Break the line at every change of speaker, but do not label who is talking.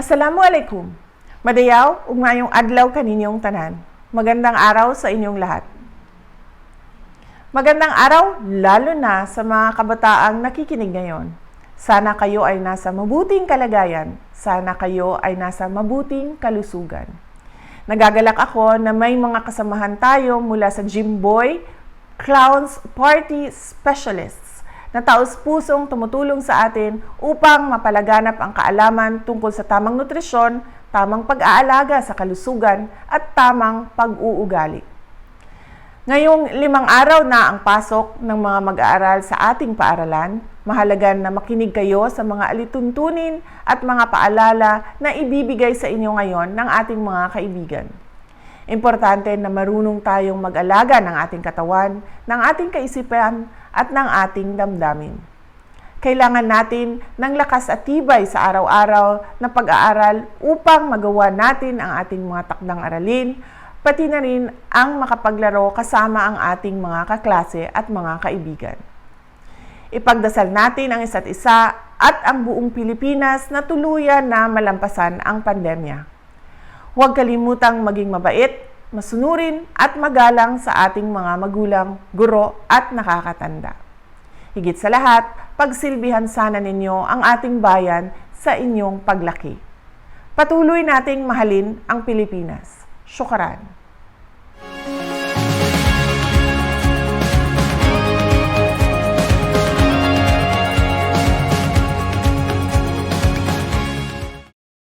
Assalamualaikum. Madayaw, ug maayong adlaw kaninyong tanan. Magandang araw sa inyong lahat. Magandang araw lalo na sa mga kabataang nakikinig ngayon. Sana kayo ay nasa mabuting kalagayan. Sana kayo ay nasa mabuting kalusugan. Nagagalak ako na may mga kasamahan tayo mula sa Jimboy Clowns Party Specialists na taos-pusong tumutulong sa atin upang mapalaganap ang kaalaman tungkol sa tamang nutrisyon, tamang pag-aalaga sa kalusugan, at tamang pag-uugali. Ngayong 5 araw na ang pasok ng mga mag-aaral sa ating paaralan, mahalaga na makinig kayo sa mga alituntunin at mga paalala na ibibigay sa inyo ngayon ng ating mga kaibigan. Importante na marunong tayong mag-alaga ng ating katawan, ng ating kaisipan, at ng ating damdamin. Kailangan natin ng lakas at tibay sa araw-araw na pag-aaral upang magawa natin ang ating mga takdang aralin, pati na rin ang makapaglaro kasama ang ating mga kaklase at mga kaibigan. Ipagdasal natin ang isa't isa at ang buong Pilipinas na tuluyan na malampasan ang pandemya. Huwag kalimutang maging mabait, masunurin at magalang sa ating mga magulang, guro at nakakatanda. Higit sa lahat, pagsilbihan sana ninyo ang ating bayan sa inyong paglaki. Patuloy nating mahalin ang Pilipinas. Syukran.